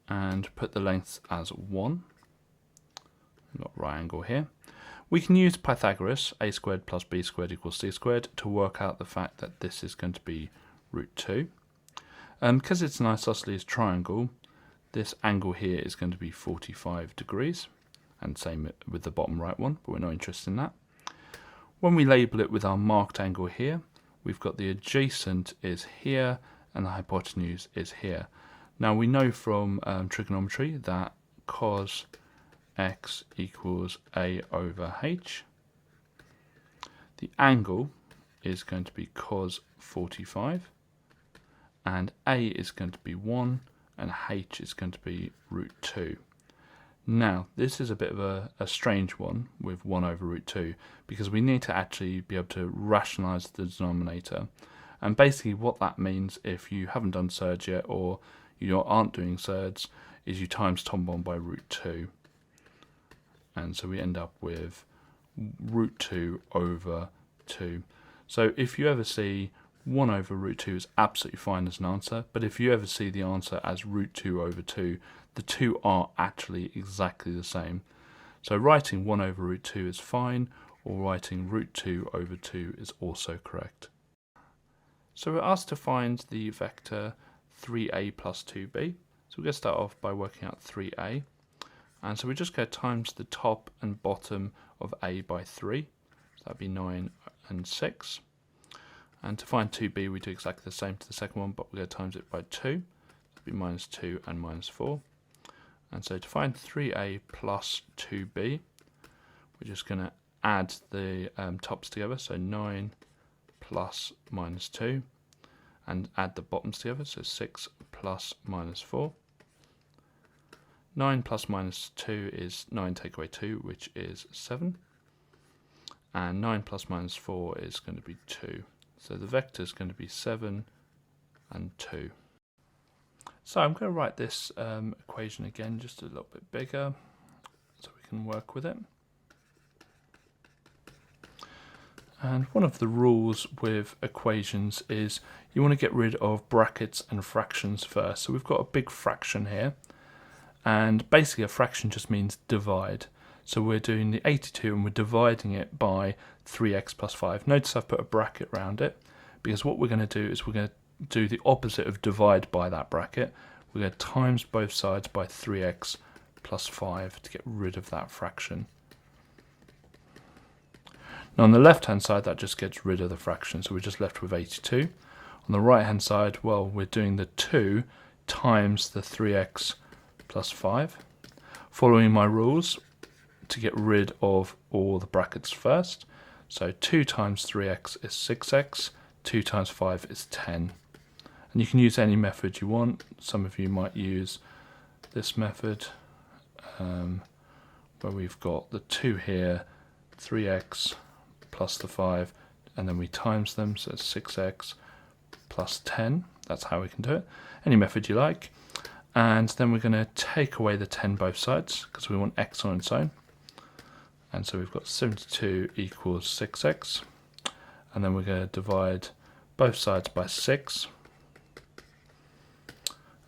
and put the lengths as 1, we've got right angle here, we can use Pythagoras, a squared plus b squared equals c squared, to work out the fact that this is going to be root 2. Because it's an isosceles triangle, this angle here is going to be 45 degrees, and same with the bottom right one, but we're not interested in that. When we label it with our marked angle here, we've got the adjacent is here, and the hypotenuse is here. Now we know from trigonometry that cos x equals a over h. The angle is going to be cos 45, and a is going to be 1, and h is going to be root 2. Now, this is a bit of a strange one with 1 over root 2, because we need to actually be able to rationalise the denominator. And basically what that means, if you haven't done surds yet, or you aren't doing surds, is you times top 1 by root 2. And so we end up with root 2 over 2. So if you ever see 1 over root 2 is absolutely fine as an answer, but if you ever see the answer as root 2 over 2, the two are actually exactly the same. So writing 1 over root 2 is fine, or writing root 2 over 2 is also correct. So we're asked to find the vector 3a plus 2b. So we're going to start off by working out 3a. And so we just go times the top and bottom of a by 3. So that'd be 9 and 6. And to find 2b, we do exactly the same to the second one, but we're going to times it by 2. That'd be minus 2 and minus 4. And so to find 3a plus 2b, we're just going to add the tops together. So 9 plus minus 2. And add the bottoms together. So 6 plus minus 4. 9 plus minus 2 is 9 take away 2, which is 7. And 9 plus minus 4 is going to be 2. So the vector is going to be 7 and 2. So I'm going to write this equation again just a little bit bigger so we can work with it. And one of the rules with equations is you want to get rid of brackets and fractions first. So we've got a big fraction here, and basically a fraction just means divide. So we're doing the 82 and we're dividing it by 3x plus 5. Notice I've put a bracket around it, because what we're going to do is we're going to do the opposite of divide by that bracket. We're going to times both sides by 3x plus 5 to get rid of that fraction. Now on the left hand side that just gets rid of the fraction, so we're just left with 82. On the right hand side, well, we're doing the 2 times the 3x plus 5. Following my rules to get rid of all the brackets first. So 2 times 3x is 6x, 2 times 5 is 10. And you can use any method you want. Some of you might use this method where we've got the 2 here, 3x plus the 5, and then we times them, so it's 6x plus 10. That's how we can do it. Any method you like. And then we're going to take away the 10 both sides because we want x on its own. And so we've got 72 equals 6x. And then we're going to divide both sides by 6.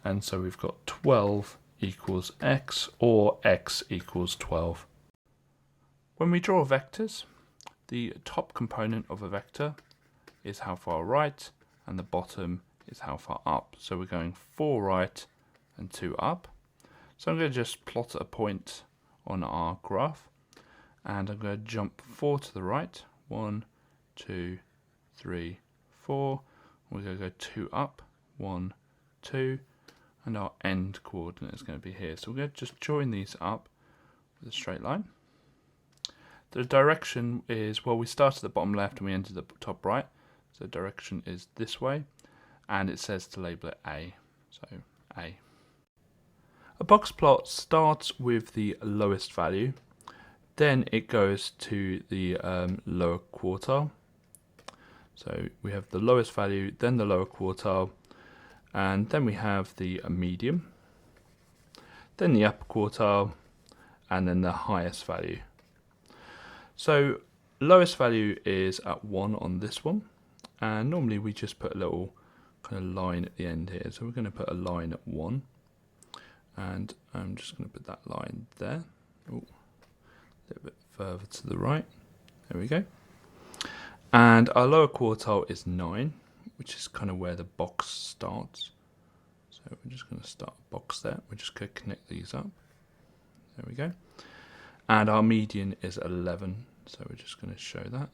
And so we've got 12 equals x, or x equals 12. When we draw vectors, the top component of a vector is how far right, and the bottom is how far up. So we're going 4 right and 2 up. So I'm going to just plot a point on our graph, and I'm going to jump 4 to the right. 1, 2, 3, 4. We're going to go 2 up. 1, 2. And our end coordinate is going to be here. So we're going to just join these up with a straight line. The direction is, well, we start at the bottom left and we end at the top right. So the direction is this way. And it says to label it A. So A. A box plot starts with the lowest value. Then it goes to the lower quartile. So we have the lowest value, then the lower quartile. And then we have the medium, then the upper quartile, and then the highest value. So lowest value is at 1 on this one, and normally we just put a little kind of line at the end here. So we're going to put a line at 1, and I'm just going to put that line there. Ooh, a little bit further to the right. There we go. And our lower quartile is 9. Which is kind of where the box starts. So we're just going to start a box there. We're just going to connect these up. There we go. And our median is 11. So we're just going to show that.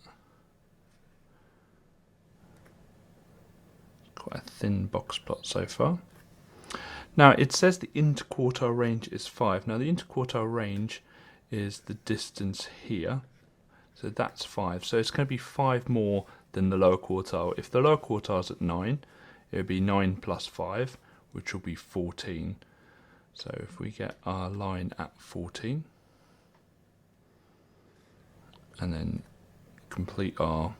Quite a thin box plot so far. Now it says the interquartile range is 5. Now the interquartile range is the distance here. So that's 5. So it's going to be 5 more than the lower quartile. If the lower quartile is at 9, it would be 9 plus 5, which will be 14. So if we get our line at 14, and then complete our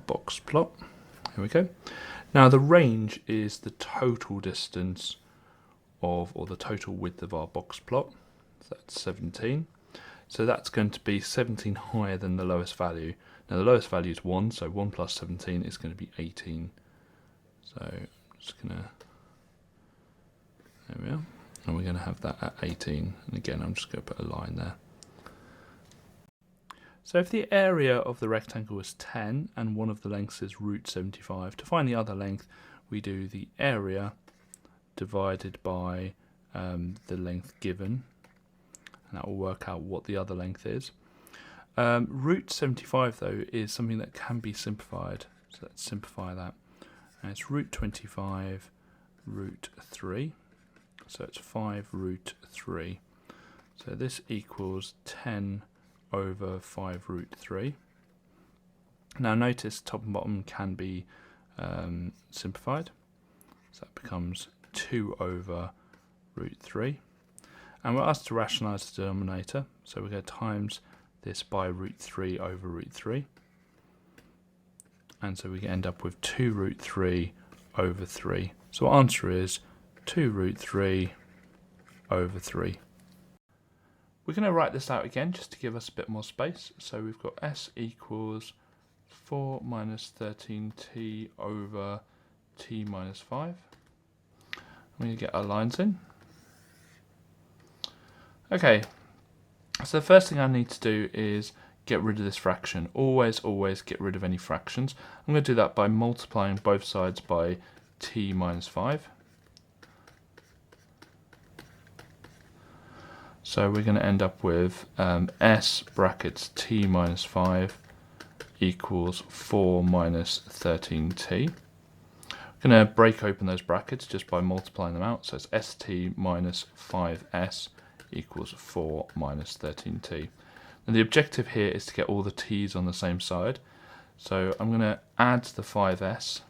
box plot. Here we go. Now the range is the total distance of, or the total width of our box plot. So that's 17. So that's going to be 17 higher than the lowest value. Now the lowest value is 1, so 1 plus 17 is going to be 18. So I'm just going to, there we are. And we're going to have that at 18. And again, I'm just going to put a line there. So if the area of the rectangle is 10 and one of the lengths is root 75, to find the other length, we do the area divided by the length given. And that will work out what the other length is. Root 75 though is something that can be simplified, so let's simplify that. And it's root 25 root 3, so it's 5 root 3. So this equals 10 over 5 root 3. Now notice top and bottom can be simplified, so that becomes 2 over root 3. And we're asked to rationalise the denominator, so we're going to times this by root 3 over root 3. And so we end up with 2 root 3 over 3. So our answer is 2 root 3 over 3. We're going to write this out again just to give us a bit more space. So we've got s equals 4 minus 13t over t minus 5. We're going to get our lines in. Okay, so the first thing I need to do is get rid of this fraction. Always get rid of any fractions. I'm going to do that by multiplying both sides by t minus 5. So we're going to end up with s brackets t minus 5 equals 4 minus 13t. I'm going to break open those brackets just by multiplying them out. So it's st minus 5s equals 4 minus 13t. And the objective here is to get all the t's on the same side. So I'm going to add the 5s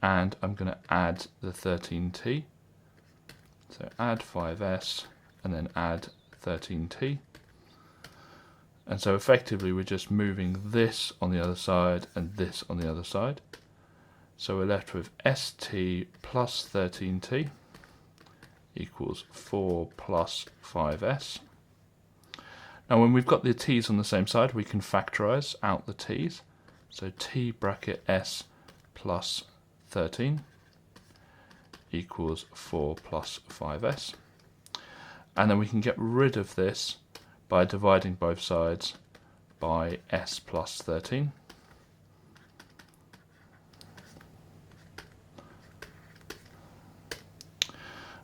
and I'm going to add the 13t. So add 5s and then add 13t. And so effectively we're just moving this on the other side and this on the other side. So we're left with st plus 13t equals 4 plus 5s. Now when we've got the t's on the same side, we can factorise out the t's. So t bracket s plus 13 equals 4 plus 5s. And then we can get rid of this by dividing both sides by s plus 13.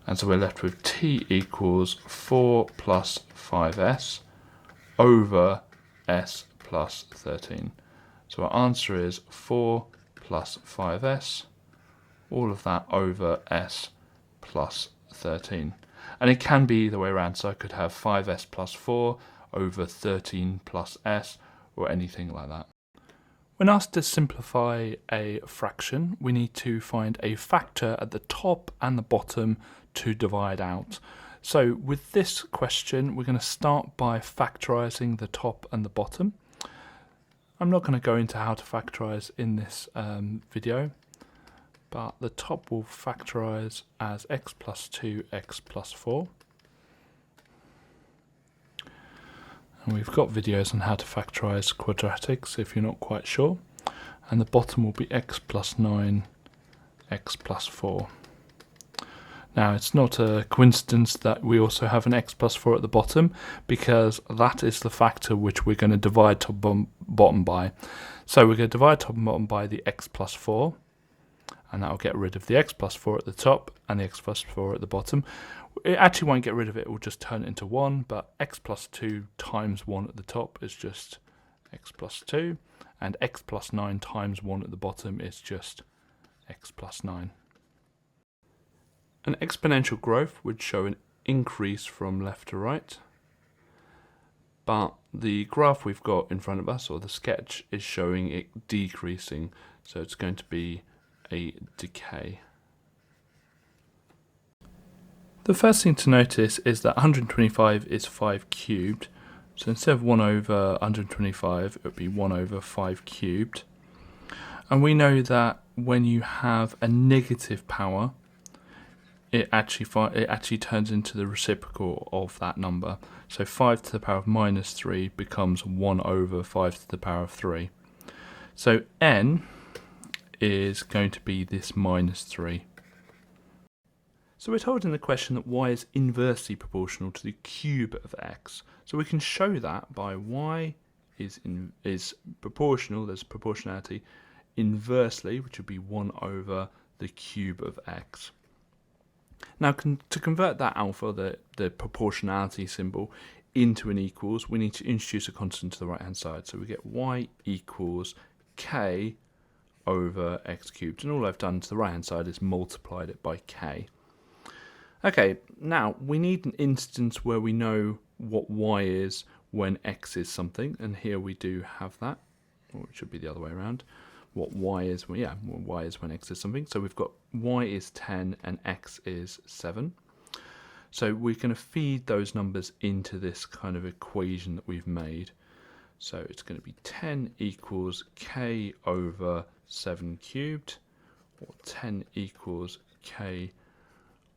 And so we're left with t equals 4 plus 5s over s plus 13. So our answer is 4 plus 5s, all of that over s plus 13. And it can be either way around, so I could have 5s plus 4 over 13 plus s, or anything like that. When asked to simplify a fraction, we need to find a factor at the top and the bottom to divide out. So with this question, we're going to start by factorising the top and the bottom. I'm not going to go into how to factorise in this video, but the top will factorise as x plus 2, x plus 4. And we've got videos on how to factorise quadratics if you're not quite sure. And the bottom will be x plus 9, x plus 4. Now it's not a coincidence that we also have an x plus 4 at the bottom, because that is the factor which we're going to divide top and bottom by. So we're going to divide top and bottom by the x plus 4, and that will get rid of the x plus 4 at the top and the x plus 4 at the bottom. It actually won't get rid of it, it will just turn it into 1, but x plus 2 times 1 at the top is just x plus 2, and x plus 9 times 1 at the bottom is just x plus 9. An exponential growth would show an increase from left to right, but the graph we've got in front of us, or the sketch, is showing it decreasing, so it's going to be a decay. The first thing to notice is that 125 is 5 cubed, so instead of 1 over 125, it would be 1 over 5 cubed. And we know that when you have a negative power, it actually turns into the reciprocal of that number. So 5 to the power of minus 3 becomes 1 over 5 to the power of 3. So n is going to be this minus 3. So we're told in the question that y is inversely proportional to the cube of x. So we can show that by y is proportional, there's proportionality, inversely, which would be 1 over the cube of x. Now, to convert that alpha, the proportionality symbol, into an equals, we need to introduce a constant to the right-hand side. So we get y equals k over x cubed. And all I've done to the right-hand side is multiplied it by k. Okay, now we need an instance where we know what y is when x is something. And here we do have that, or it should be the other way around. What y is, well, y is when x is something. So we've got y is 10 and x is 7. So we're going to feed those numbers into this kind of equation that we've made. So it's going to be 10 equals k over 7 cubed, or 10 equals k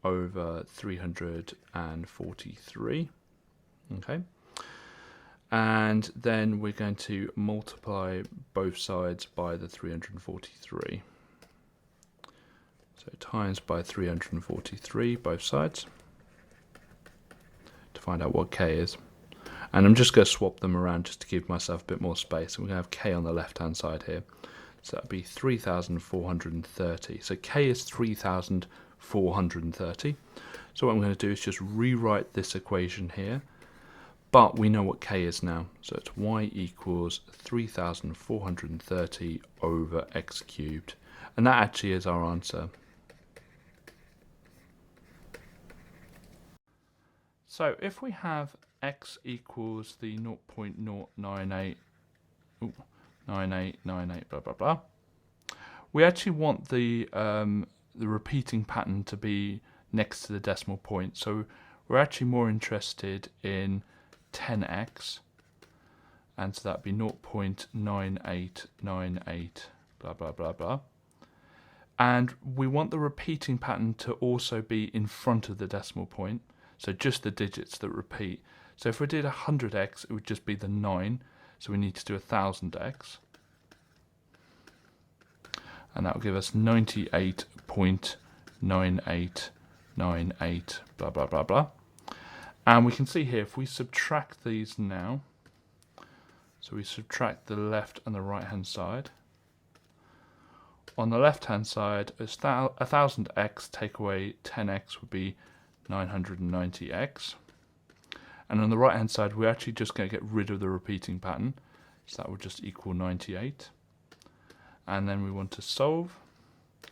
over 343. Okay. And then we're going to multiply both sides by the 343. So times by 343, both sides, to find out what k is. And I'm just going to swap them around just to give myself a bit more space. And we're going to have k on the left-hand side here. So that would be 3,430. So k is 3,430. So what I'm going to do is just rewrite this equation here. But we know what k is now. So it's y equals 3,430 over x cubed. And that actually is our answer. So if we have x equals the 0.098, 9898, blah, blah, blah, we actually want the repeating pattern to be next to the decimal point. So we're actually more interested in 10x, and so that'd be 0.9898, blah, blah, blah, blah. And we want the repeating pattern to also be in front of the decimal point. So just the digits that repeat. So if we did 100x, it would just be the 9. So we need to do 1000x. And that will give us 98.9898, blah, blah, blah, blah. And we can see here, if we subtract these now, so we subtract the left and the right hand side. On the left hand side, it's 1000x, take away 10x would be 990x. And on the right hand side, we're actually just going to get rid of the repeating pattern. So that would just equal 98. And then we want to solve.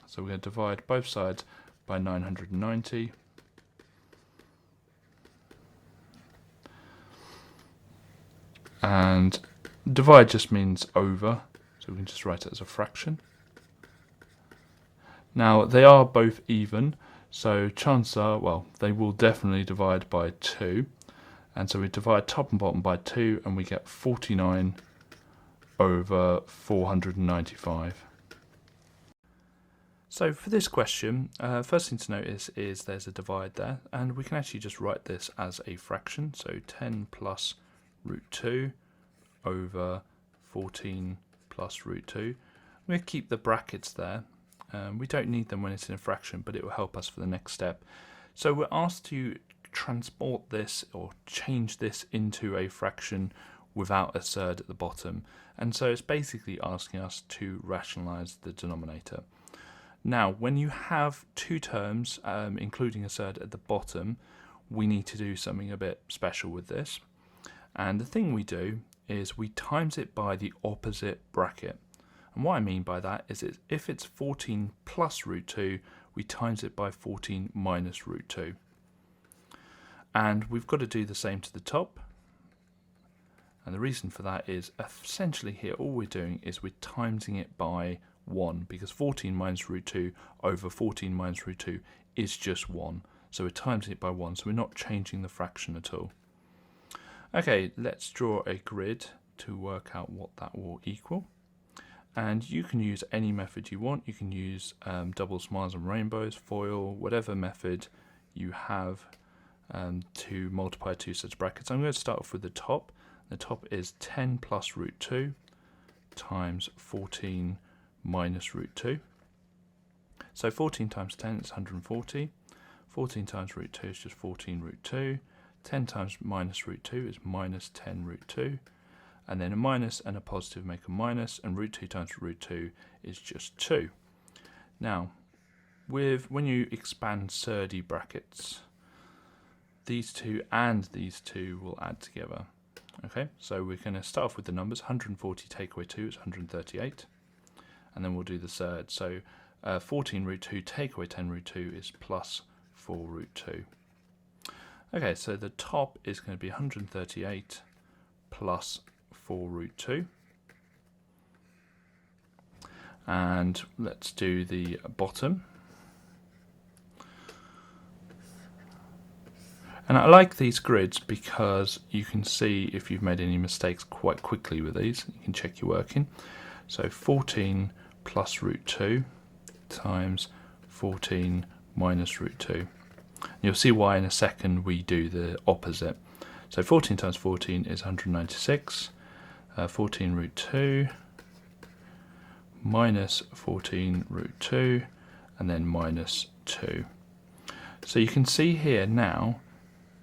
So we're going to divide both sides by 990. And divide just means over. So we can just write it as a fraction. Now, they are both even. So chances are, well, they will definitely divide by 2. And so we divide top and bottom by 2, and we get 49 over 495. So for this question, first thing to notice is there's a divide there, and we can actually just write this as a fraction. So 10 plus root 2 over 14 plus root 2. I'm going to keep the brackets there. We don't need them when it's in a fraction, but it will help us for the next step. So we're asked to transport this or change this into a fraction without a surd at the bottom. And so it's basically asking us to rationalize the denominator. Now, when you have two terms, including a surd at the bottom, we need to do something a bit special with this. And the thing we do is we times it by the opposite bracket. And what I mean by that is if it's 14 plus root 2, we times it by 14 minus root 2. And we've got to do the same to the top. And the reason for that is essentially here all we're doing is we're timesing it by 1, because 14 minus root 2 over 14 minus root 2 is just 1. So we're timesing it by 1, so we're not changing the fraction at all. Okay, let's draw a grid to work out what that will equal. And you can use any method you want. You can use double smiles and rainbows, FOIL, whatever method you have to multiply two sets of brackets. I'm going to start off with the top. The top is 10 plus root 2 times 14 minus root 2. So 14 times 10 is 140. 14 times root 2 is just 14 root 2. 10 times minus root 2 is minus 10 root 2. And then a minus and a positive make a minus, and root 2 times root 2 is just 2. Now, when you expand surdy brackets, these two and these two will add together. Okay, so we're going to start off with the numbers. 140 take away 2 is 138. And then we'll do the surd. So 14 root 2 take away 10 root 2 is plus 4 root 2. Okay, so the top is going to be 138 plus 4 root 2. And let's do the bottom. And I like these grids because you can see if you've made any mistakes quite quickly with these. You can check your working. So 14 plus root 2 times 14 minus root 2. And you'll see why in a second we do the opposite. So 14 times 14 is 196. 14 root 2 minus 14 root 2 and then minus 2. So you can see here now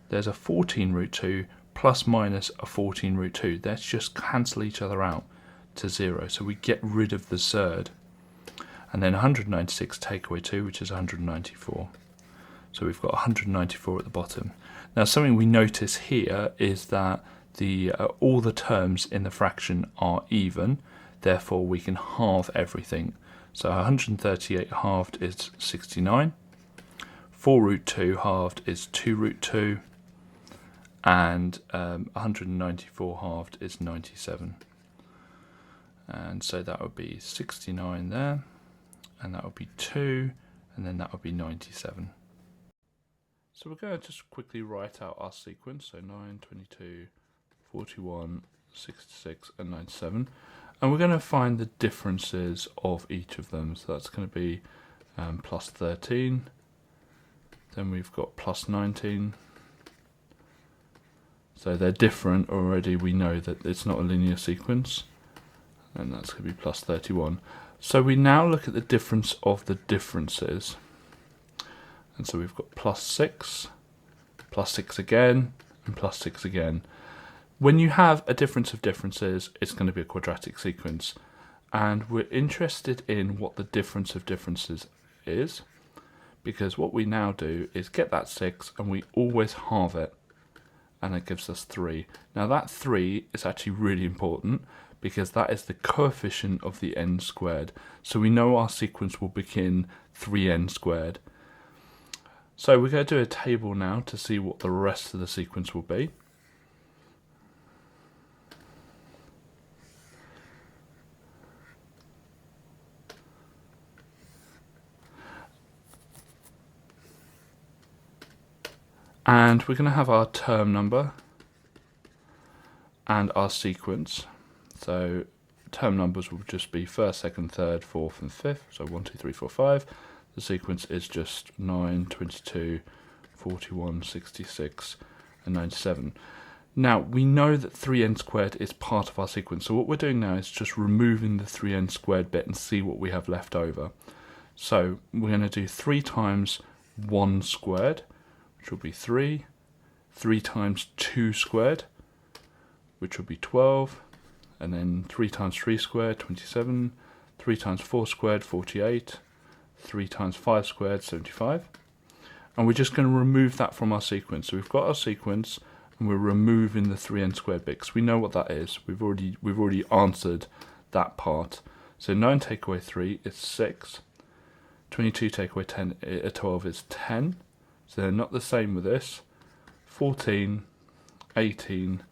there's a 14 root 2 plus minus a 14 root 2. Let's just cancel each other out to 0. So we get rid of the surd. And then 196 take away 2, which is 194. So we've got 194 at the bottom. Now something we notice here is that all the terms in the fraction are even, therefore we can halve everything. So 138 halved is 69, 4 root 2 halved is 2 root 2, and 194 halved is 97. And so that would be 69 there, and that would be 2, and then that would be 97. So we're going to just quickly write out our sequence, so 9, 22, 41, 66 and 97, and we're going to find the differences of each of them. So that's going to be plus 13, then we've got plus 19, so they're different already. We know that it's not a linear sequence, and that's going to be plus 31. So we now look at the difference of the differences, and so we've got plus 6 again, and plus 6 again. When you have a difference of differences, it's going to be a quadratic sequence, and we're interested in what the difference of differences is, because what we now do is get that 6 and we always halve it, and it gives us 3. Now that 3 is actually really important because that is the coefficient of the n squared, so we know our sequence will begin 3n squared. So we're going to do a table now to see what the rest of the sequence will be. And we're going to have our term number and our sequence. So term numbers will just be first, second, third, fourth and fifth. So 1, 2, 3, 4, 5. The sequence is just 9, 22, 41, 66 and 97. Now we know that 3n squared is part of our sequence. So what we're doing now is just removing the 3n squared bit and see what we have left over. So we're going to do 3 times 1 squared, which will be 3, 3 times 2 squared, which will be 12, and then 3 times 3 squared, 27, 3 times 4 squared, 48, 3 times 5 squared, 75. And we're just going to remove that from our sequence. So we've got our sequence, and we're removing the 3n squared bit, because we know what that is. We've already answered that part. So 9 take away 3 is 6, 22 take away 12 is 10. So they're not the same with this. 14, 18,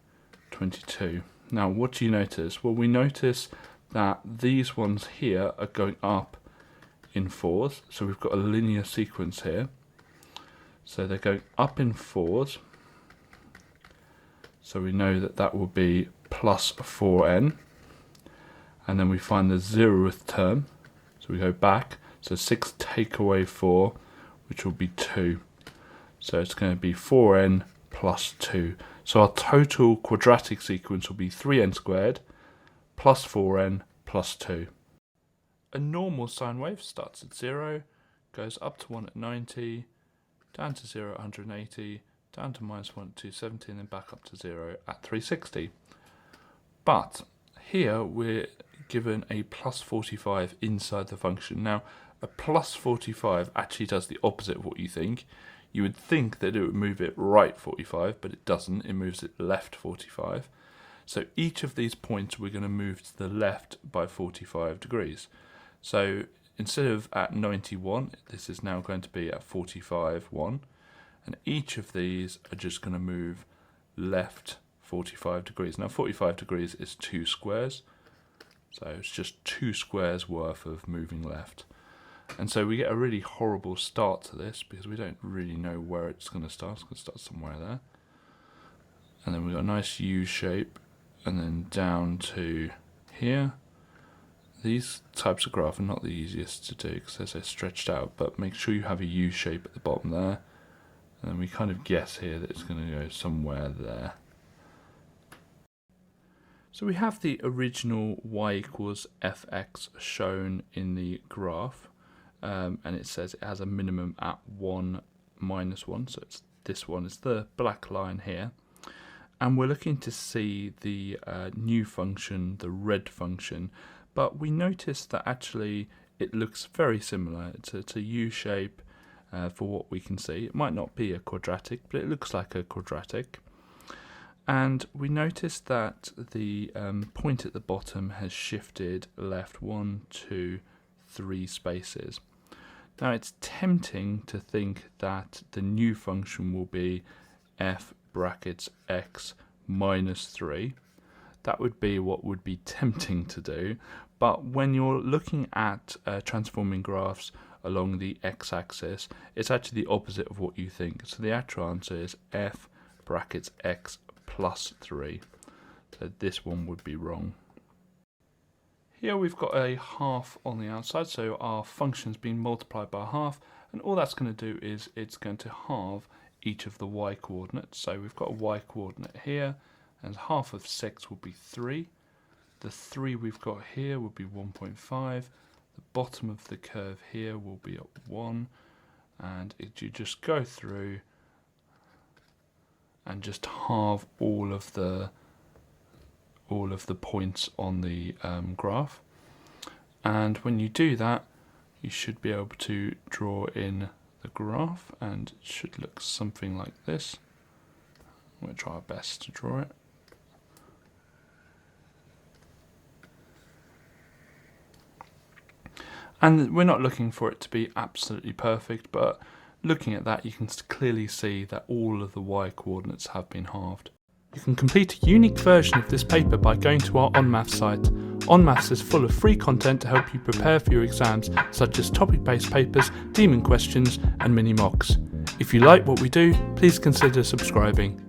22. Now what do you notice? Well, we notice that these ones here are going up in 4s. So we've got a linear sequence here. So they're going up in 4s. So we know that that will be plus 4n. And then we find the 0th term. So we go back. So 6 take away 4, which will be 2. So it's going to be 4n plus 2. So our total quadratic sequence will be 3n squared plus 4n plus 2. A normal sine wave starts at 0, goes up to 1 at 90, down to 0 at 180, down to minus 1 at 270, and then back up to 0 at 360. But here we're given a plus 45 inside the function. Now, a plus 45 actually does the opposite of what you think. You would think that it would move it right 45, but it doesn't. It moves it left 45. So each of these points we're going to move to the left by 45 degrees. So instead of at 91, this is now going to be at 45, 1. And each of these are just going to move left 45 degrees. Now 45 degrees is 2 squares. So it's just 2 squares worth of moving left. And so we get a really horrible start to this because we don't really know where it's going to start. It's going to start somewhere there. And then we've got a nice U shape, and then down to here. These types of graph are not the easiest to do because they're stretched out, but make sure you have a U shape at the bottom there. And then we kind of guess here that it's going to go somewhere there. So we have the original y equals fx shown in the graph, and it says it has a minimum at 1, minus 1, so it's this one is the black line here. And we're looking to see the new function, the red function, but we notice that actually it looks very similar. It's a U shape for what we can see. It might not be a quadratic, but it looks like a quadratic. And we notice that the point at the bottom has shifted left 1, 2, 3 spaces. Now it's tempting to think that the new function will be f brackets x minus 3. That would be what would be tempting to do, but when you're looking at transforming graphs along the x-axis, it's actually the opposite of what you think. So the actual answer is f brackets x plus 3. So this one would be wrong. Here we've got a half on the outside, so our function's been multiplied by half, and all that's going to do is it's going to halve each of the y coordinates. So we've got a y coordinate here, and half of 6 will be 3. The 3 we've got here will be 1.5. The bottom of the curve here will be at 1, and you just go through and just halve all of the points on the graph. And when you do that, you should be able to draw in the graph, and it should look something like this. We'll try our best to draw it. And we're not looking for it to be absolutely perfect, but looking at that, you can clearly see that all of the y coordinates have been halved. You can complete a unique version of this paper by going to our OnMaths site. OnMaths is full of free content to help you prepare for your exams, such as topic-based papers, demon questions, and mini mocks. If you like what we do, please consider subscribing.